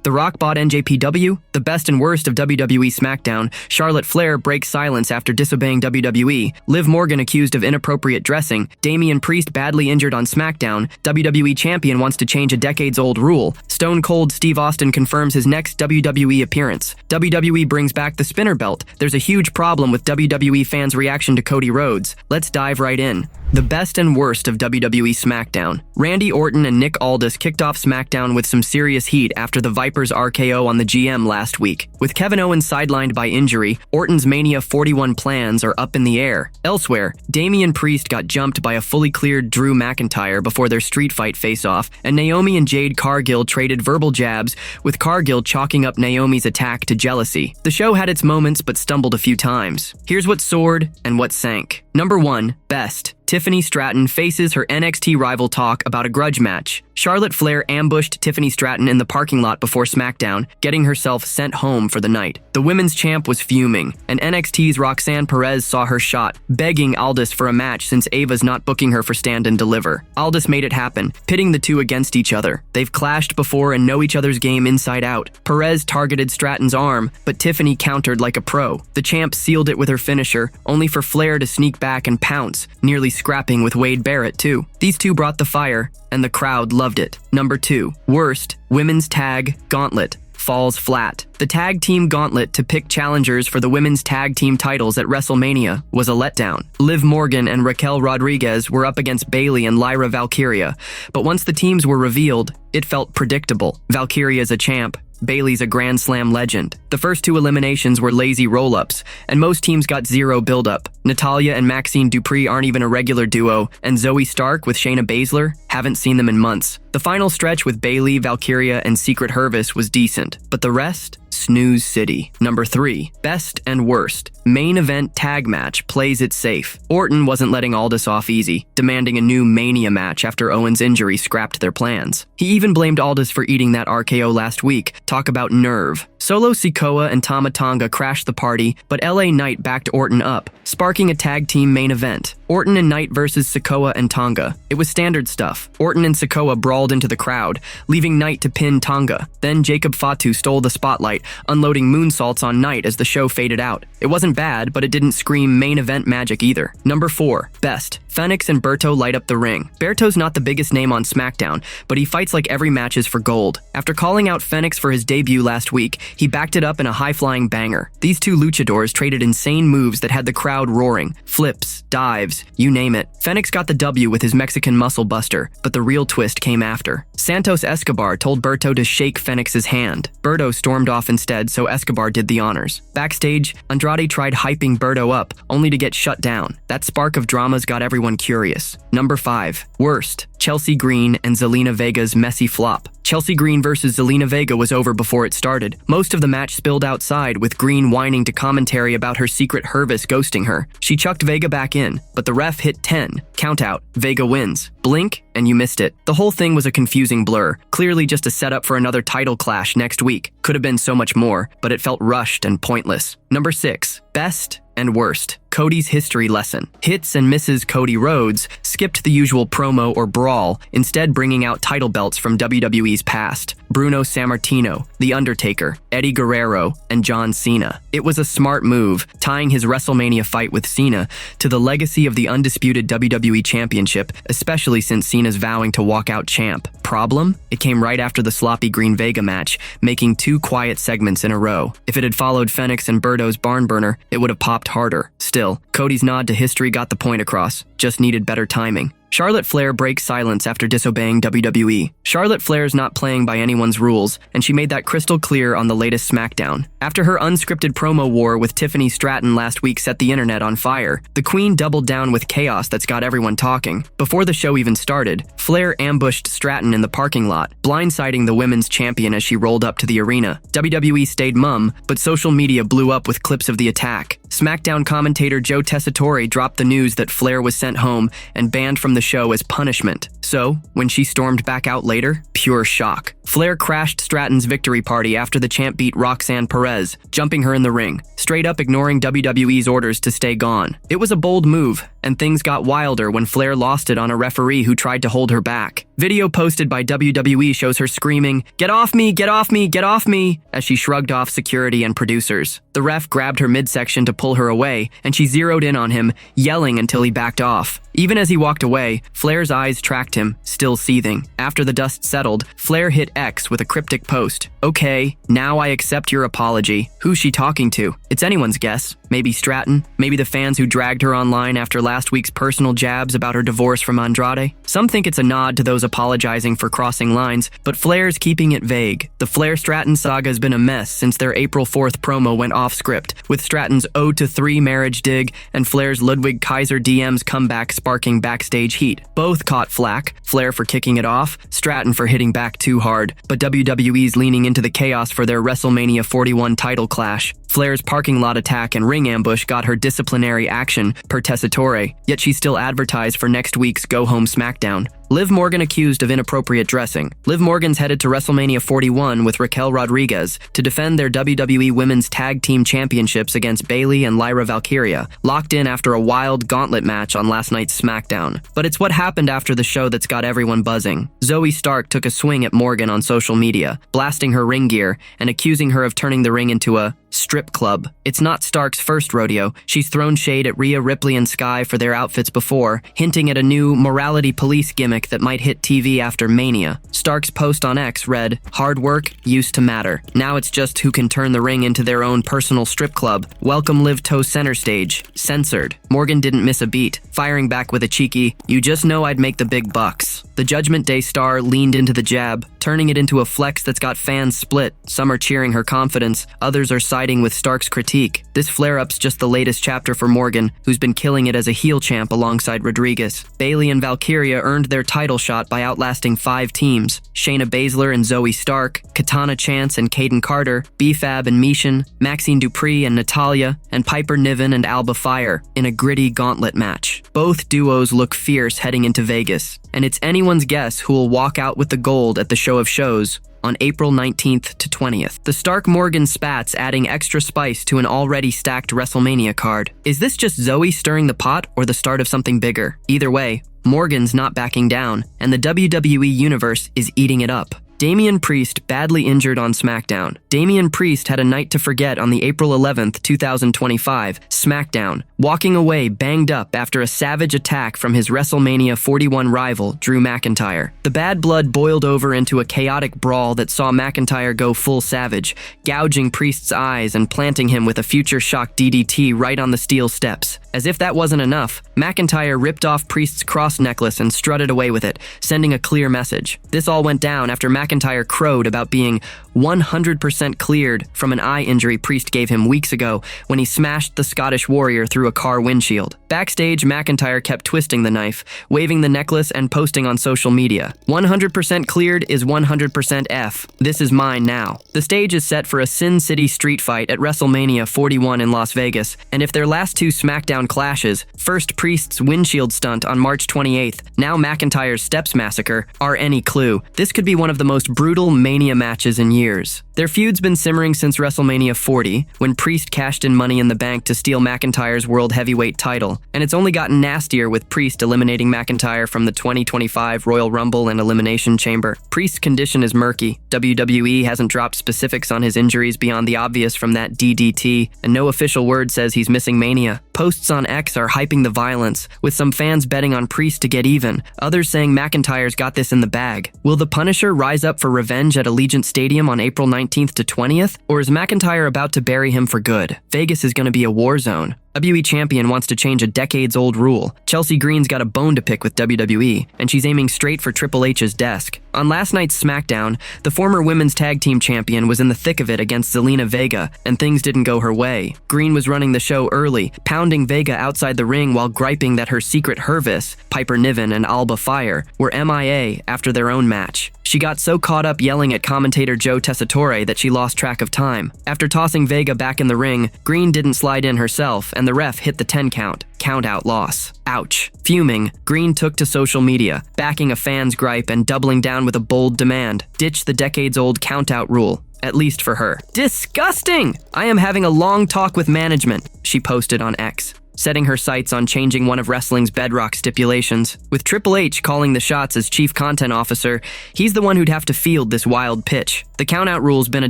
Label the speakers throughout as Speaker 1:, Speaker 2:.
Speaker 1: The Rock bought NJPW, the best and worst of WWE SmackDown. Charlotte Flair breaks silence after disobeying WWE. Liv Morgan accused of inappropriate dressing. Damian Priest badly injured on SmackDown. WWE Champion wants to change a decades-old rule. Stone Cold Steve Austin confirms his next WWE appearance. WWE brings back the spinner belt. There's a huge problem with WWE fans' reaction to Cody Rhodes. Let's dive right in. The best and worst of WWE SmackDown. Randy Orton and Nick Aldis kicked off SmackDown with some serious heat after the Vipers RKO on the GM last week. With Kevin Owens sidelined by injury, Orton's Mania 41 plans are up in the air. Elsewhere, Damian Priest got jumped by a fully cleared Drew McIntyre before their street fight face-off, and Naomi and Jade Cargill traded verbal jabs, with Cargill chalking up Naomi's attack to jealousy. The show had its moments but stumbled a few times. Here's what soared and what sank. Number 1. Best. Tiffany Stratton faces her NXT rival talk about a grudge match. Charlotte Flair ambushed Tiffany Stratton in the parking lot before SmackDown, getting herself sent home for the night. The women's champ was fuming, and NXT's Roxanne Perez saw her shot, begging Aldis for a match since Ava's not booking her for Stand and Deliver. Aldis made it happen, pitting the two against each other. They've clashed before and know each other's game inside out. Perez targeted Stratton's arm, but Tiffany countered like a pro. The champ sealed it with her finisher, only for Flair to sneak back and pounce, nearly scrapping with Wade Barrett too. These two brought the fire, and the crowd loved it. Number 2. Worst. Women's Tag Gauntlet falls flat. The tag team gauntlet to pick challengers for the women's tag team titles at WrestleMania was a letdown. Liv Morgan and Raquel Rodriguez were up against Bayley and Lyra Valkyria, but once the teams were revealed, it felt predictable. Valkyria's a champ, Bayley's a Grand Slam legend. The first 2 eliminations were lazy roll-ups, and most teams got zero build-up. Natalya and Maxine Dupree aren't even a regular duo, and Zoe Stark with Shayna Baszler, haven't seen them in months. The final stretch with Bayley, Valkyria, and Secret Hervis was decent, but the rest? Snooze City. Number 3. Best and worst. Main event tag match plays it safe. Orton wasn't letting Aldis off easy, demanding a new Mania match after Owens' injury scrapped their plans. He even blamed Aldis for eating that RKO last week. Talk about nerve. Solo Sikoa and Tama Tonga crashed the party, but LA Knight backed Orton up, sparking a tag team main event. Orton and Knight versus Sikoa and Tonga. It was standard stuff. Orton and Sikoa brawled into the crowd, leaving Knight to pin Tonga. Then Jacob Fatu stole the spotlight, unloading moonsaults on Knight as the show faded out. It wasn't bad, but it didn't scream main event magic either. Number 4. Best. Fenix and Berto light up the ring. Berto's not the biggest name on SmackDown, but he fights like every match is for gold. After calling out Fenix for his debut last week, he backed it up in a high-flying banger. These two luchadors traded insane moves that had the crowd roaring. Flips, dives, you name it. Fenix got the W with his Mexican muscle buster, but the real twist came after. Santos Escobar told Berto to shake Fenix's hand. Berto stormed off instead, so Escobar did the honors. Backstage, Andrade tried hyping Berto up, only to get shut down. That spark of drama's got everyone curious. Number 5. Worst. Chelsea Green and Zelina Vega's messy flop. Chelsea Green versus Zelina Vega was over before it started. Most of the match spilled outside, with Green whining to commentary about her Secret Hervis ghosting her. She chucked Vega back in, but the ref hit 10. Count out. Vega wins. Blink, and you missed it. The whole thing was a confusing blur, clearly just a setup for another title clash next week. Could have been so much more, but it felt rushed and pointless. Number 6. Best and worst. Cody's history lesson. Hits and misses Cody Rhodes skipped the usual promo or brawl, instead bringing out title belts from WWE's past. Bruno Sammartino, The Undertaker, Eddie Guerrero, and John Cena. It was a smart move, tying his WrestleMania fight with Cena to the legacy of the undisputed WWE Championship, especially since Cena's vowing to walk out champ. Problem? It came right after the sloppy Green Vega match, making 2 quiet segments in a row. If it had followed Fenix and Berto's barn burner, it would have popped harder. Still, Cody's nod to history got the point across, just needed better timing. Charlotte Flair breaks silence after disobeying WWE. Charlotte Flair's not playing by anyone's rules, and she made that crystal clear on the latest SmackDown. After her unscripted promo war with Tiffany Stratton last week set the internet on fire, the Queen doubled down with chaos that's got everyone talking. Before the show even started, Flair ambushed Stratton in the parking lot, blindsiding the women's champion as she rolled up to the arena. WWE stayed mum, but social media blew up with clips of the attack. SmackDown commentator Joe Tessitore dropped the news that Flair was sent home and banned from the show as punishment. So, when she stormed back out later, pure shock. Flair crashed Stratton's victory party after the champ beat Roxanne Perez, jumping her in the ring, straight up ignoring WWE's orders to stay gone. It was a bold move, and things got wilder when Flair lost it on a referee who tried to hold her back. Video posted by WWE shows her screaming, "Get off me, get off me, get off me," as she shrugged off security and producers. The ref grabbed her midsection to pull her away, and she zeroed in on him, yelling until he backed off. Even as he walked away, Flair's eyes tracked him, still seething. After the dust settled, Flair hit X with a cryptic post. "Okay, now I accept your apology." Who's she talking to? It's anyone's guess. Maybe Stratton? Maybe the fans who dragged her online after last week's personal jabs about her divorce from Andrade? Some think it's a nod to those apologizing for crossing lines, but Flair's keeping it vague. The Flair-Stratton saga has been a mess since their April 4th promo went off script, with Stratton's 0-3 marriage dig and Flair's Ludwig Kaiser DM's comeback sparking backstage heat. Both caught flack, Flair for kicking it off, Stratton for hitting back too hard, but WWE's leaning into the chaos for their WrestleMania 41 title clash. Flair's parking lot attack and ring ambush got her disciplinary action per Tessitore, yet she's still advertised for next week's Go Home SmackDown. Liv Morgan accused of inappropriate dressing. Liv Morgan's headed to WrestleMania 41 with Raquel Rodriguez to defend their WWE Women's Tag Team Championships against Bayley and Lyra Valkyria, locked in after a wild gauntlet match on last night's SmackDown. But it's what happened after the show that's got everyone buzzing. Zoe Stark took a swing at Morgan on social media, blasting her ring gear and accusing her of turning the ring into a strip club. It's not Stark's first rodeo. She's thrown shade at Rhea Ripley and Sky for their outfits before, hinting at a new morality police gimmick that might hit TV after Mania. Stark's post on X read, "Hard work used to matter. Now it's just who can turn the ring into their own personal strip club. Welcome Liv to center stage." Censored. Morgan didn't miss a beat, firing back with a cheeky, "You just know I'd make the big bucks." The Judgment Day star leaned into the jab, turning it into a flex that's got fans split. Some are cheering her confidence, others are siding with Stark's critique. This flare-up's just the latest chapter for Morgan, who's been killing it as a heel champ alongside Rodriguez. Bayley and Valkyria earned their title shot by outlasting 5 teams: Shayna Baszler and Zoe Stark, Katana Chance and Caden Carter, B-Fab and Mishan, Maxine Dupree and Natalya, and Piper Niven and Alba Fire in a gritty gauntlet match. Both duos look fierce heading into Vegas, and it's anyone's guess who will walk out with the gold at the show of shows on April 19th to 20th. The Stark-Morgan spats adding extra spice to an already stacked WrestleMania card. Is this just Zoe stirring the pot or the start of something bigger? Either way, Morgan's not backing down, and the WWE Universe is eating it up. Damian Priest badly injured on SmackDown. Damian Priest had a night to forget on the April 11th, 2025 SmackDown, walking away banged up after a savage attack from his WrestleMania 41 rival, Drew McIntyre. The bad blood boiled over into a chaotic brawl that saw McIntyre go full savage, gouging Priest's eyes and planting him with a future shock DDT right on the steel steps. As if that wasn't enough, McIntyre ripped off Priest's cross necklace and strutted away with it, sending a clear message. This all went down after McIntyre crowed about being 100% cleared from an eye injury Priest gave him weeks ago when he smashed the Scottish Warrior through a car windshield. Backstage, McIntyre kept twisting the knife, waving the necklace and posting on social media. 100% cleared is 100% F. This is mine now. The stage is set for a Sin City street fight at WrestleMania 41 in Las Vegas, and if their last 2 SmackDown clashes, first Priest's windshield stunt on March 28th, now McIntyre's Steps Massacre, are any clue, this could be one of the most brutal Mania matches in years. Their feud's been simmering since WrestleMania 40, when Priest cashed in Money in the Bank to steal McIntyre's World Heavyweight title, and it's only gotten nastier with Priest eliminating McIntyre from the 2025 Royal Rumble and Elimination Chamber. Priest's condition is murky. WWE hasn't dropped specifics on his injuries beyond the obvious from that DDT, and no official word says he's missing Mania. Posts on X are hyping the violence, with some fans betting on Priest to get even, others saying McIntyre's got this in the bag. Will the Punisher rise up for revenge at Allegiant Stadium on April 19th to 20th, or is McIntyre about to bury him for good? Vegas is going to be a war zone. WWE Champion wants to change a decades-old rule. Chelsea Green's got a bone to pick with WWE, and she's aiming straight for Triple H's desk. On last night's SmackDown, the former Women's Tag Team Champion was in the thick of it against Zelina Vega, and things didn't go her way. Green was running the show early, pounding Vega outside the ring while griping that her secret Hervis, Piper Niven and Alba Fire, were MIA after their own match. She got so caught up yelling at commentator Joe Tessitore that she lost track of time. After tossing Vega back in the ring, Green didn't slide in herself, and and the ref hit the 10 count. Count-out loss. Ouch. Fuming, Green took to social media, backing a fan's gripe and doubling down with a bold demand. Ditch the decades-old count-out rule. At least for her. Disgusting! I am having a long talk with management, she posted on X, setting her sights on changing one of wrestling's bedrock stipulations. With Triple H calling the shots as chief content officer, he's the one who'd have to field this wild pitch. The count-out rule's been a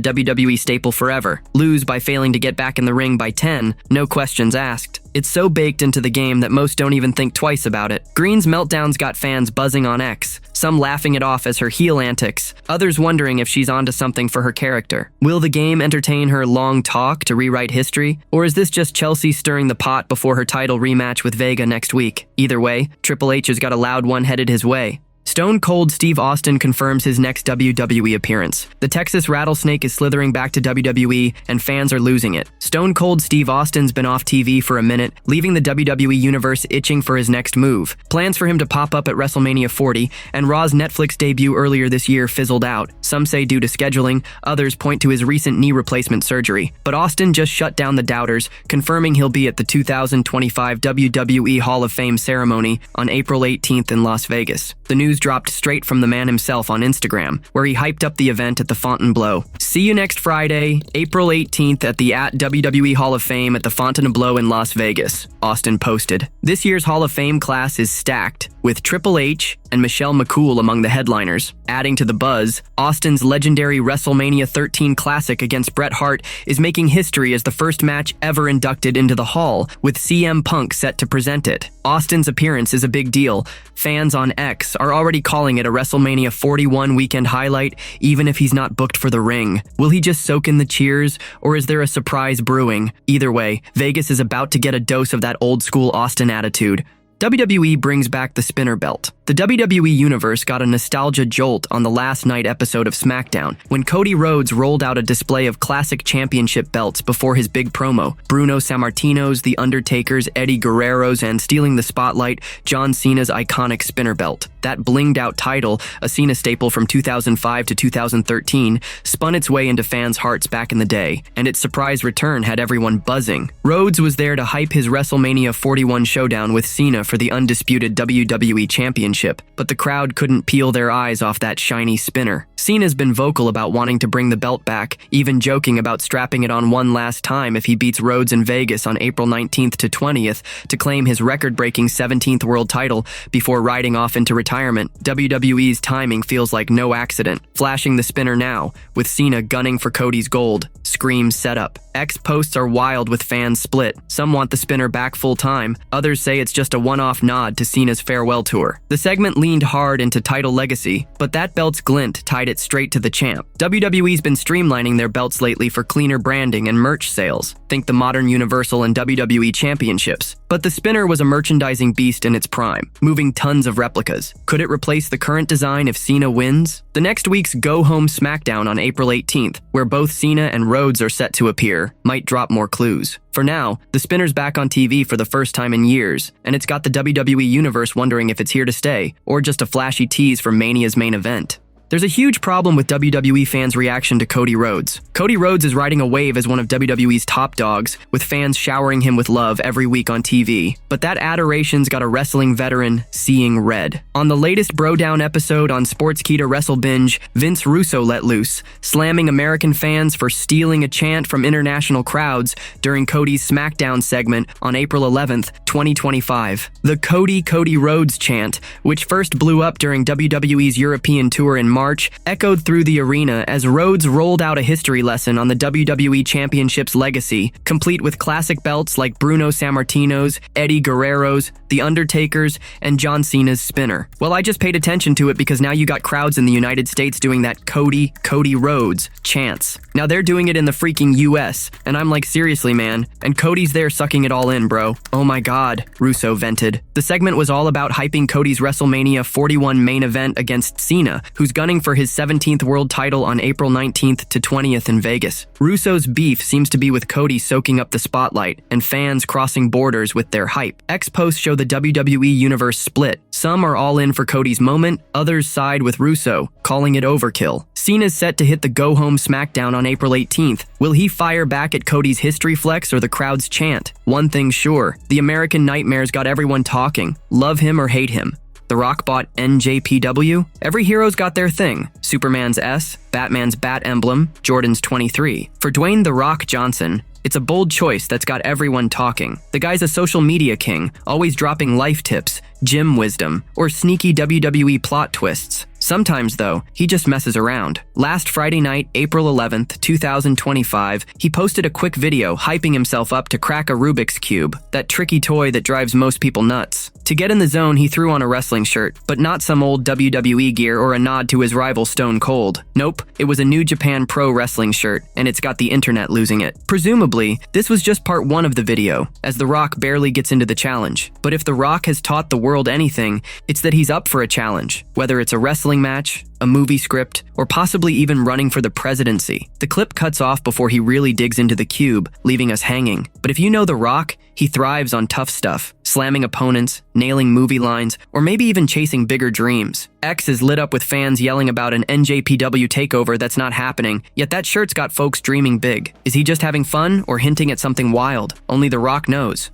Speaker 1: WWE staple forever. Lose by failing to get back in the ring by 10, no questions asked. It's so baked into the game that most don't even think twice about it. Green's meltdowns got fans buzzing on X, some laughing it off as her heel antics, others wondering if she's onto something for her character. Will the game entertain her long talk to rewrite history? Or is this just Chelsea stirring the pot before her title rematch with Vega next week? Either way, Triple H has got a loud one headed his way. Stone Cold Steve Austin confirms his next WWE appearance. The Texas Rattlesnake is slithering back to WWE, and fans are losing it. Stone Cold Steve Austin's been off TV for a minute, leaving the WWE universe itching for his next move. Plans for him to pop up at WrestleMania 40, and Raw's Netflix debut earlier this year fizzled out. Some say due to scheduling, others point to his recent knee replacement surgery. But Austin just shut down the doubters, confirming he'll be at the 2025 WWE Hall of Fame ceremony on April 18th in Las Vegas. The news dropped straight from the man himself on Instagram, where he hyped up the event at the Fontainebleau. See you next Friday, April 18th at the WWE Hall of Fame at the Fontainebleau in Las Vegas, Austin posted. This year's Hall of Fame class is stacked, with Triple H and Michelle McCool among the headliners. Adding to the buzz, Austin's legendary WrestleMania 13 Classic against Bret Hart is making history as the first match ever inducted into the Hall, with CM Punk set to present it. Austin's appearance is a big deal. Fans on X are already calling it a WrestleMania 41 weekend highlight, even if he's not booked for the ring. Will he just soak in the cheers, or is there a surprise brewing? Either way, Vegas is about to get a dose of that old-school Austin attitude. WWE brings back the spinner belt. The WWE Universe got a nostalgia jolt on the last night episode of SmackDown when Cody Rhodes rolled out a display of classic championship belts before his big promo. Bruno Sammartino's, The Undertaker's, Eddie Guerrero's, and stealing the spotlight, John Cena's iconic spinner belt. That blinged-out title, a Cena staple from 2005 to 2013, spun its way into fans' hearts back in the day, and its surprise return had everyone buzzing. Rhodes was there to hype his WrestleMania 41 showdown with Cena for the undisputed WWE Championship, but the crowd couldn't peel their eyes off that shiny spinner. Cena's been vocal about wanting to bring the belt back, even joking about strapping it on one last time if he beats Rhodes in Vegas on April 19th to 20th to claim his record-breaking 17th world title before riding off into retirement. WWE's timing feels like no accident. Flashing the spinner now, with Cena gunning for Cody's gold. Scream setup. X posts are wild with fans split. Some want the spinner back full-time, others say it's just a one-off nod to Cena's farewell tour. The segment leaned hard into title legacy, but that belt's glint tied it straight to the champ. WWE's been streamlining their belts lately for cleaner branding and merch sales. Think the modern Universal and WWE Championships. But the spinner was a merchandising beast in its prime, moving tons of replicas. Could it replace the current design if Cena wins? The next week's Go Home SmackDown on April 18th, where both Cena and Rhodes are set to appear, might drop more clues. For now, the spinner's back on TV for the first time in years, and it's got the WWE Universe wondering if it's here to stay, or just a flashy tease for Mania's main event. There's a huge problem with WWE fans' reaction to Cody Rhodes. Cody Rhodes is riding a wave as one of WWE's top dogs, with fans showering him with love every week on TV. But that adoration's got a wrestling veteran seeing red. On the latest Bro Down episode on Sportskeeda Wrestle Binge, Vince Russo let loose, slamming American fans for stealing a chant from international crowds during Cody's SmackDown segment on April 11th, 2025. The Cody Rhodes chant, which first blew up during WWE's European tour in March, echoed through the arena as Rhodes rolled out a history lesson on the WWE Championship's legacy, complete with classic belts like Bruno Sammartino's, Eddie Guerrero's, The Undertaker's, and John Cena's spinner. Well, I just paid attention to it because now you got crowds in the United States doing that Cody Rhodes chants. Now they're doing it in the freaking US, and I'm like, seriously, man. And Cody's there sucking it all in, bro. Oh my god, Russo vented. The segment was all about hyping Cody's WrestleMania 41 main event against Cena, who's gunning gunning for his 17th world title on April 19th to 20th in Vegas. Russo's beef seems to be with Cody soaking up the spotlight and fans crossing borders with their hype. X-posts show the WWE universe split. Some are all in for Cody's moment, others side with Russo, calling it overkill. Cena's set to hit the go-home SmackDown on April 18th. Will he fire back at Cody's history flex or the crowd's chant? One thing's sure, the American Nightmare's got everyone talking. Love him or hate him. The Rock bought NJPW? Every hero's got their thing. Superman's S, Batman's bat emblem, Jordan's 23. For Dwayne "The Rock" Johnson, it's a bold choice that's got everyone talking. The guy's a social media king, always dropping life tips, gym wisdom, or sneaky WWE plot twists. Sometimes, though, he just messes around. Last Friday night, April 11th, 2025, he posted a quick video hyping himself up to crack a Rubik's Cube, that tricky toy that drives most people nuts. To get in the zone, he threw on a wrestling shirt, but not some old WWE gear or a nod to his rival Stone Cold. Nope, it was a New Japan Pro Wrestling shirt, and it's got the internet losing it. Presumably, this was just part one of the video, as The Rock barely gets into the challenge. But if The Rock has taught the world anything, it's that he's up for a challenge, whether it's a wrestling match, a movie script, or possibly even running for the presidency. The clip cuts off before he really digs into the cube, leaving us hanging. But if you know The Rock, he thrives on tough stuff, slamming opponents, nailing movie lines, or maybe even chasing bigger dreams. X is lit up with fans yelling about an NJPW takeover that's not happening, yet that shirt's got folks dreaming big. Is he just having fun or hinting at something wild? Only The Rock knows.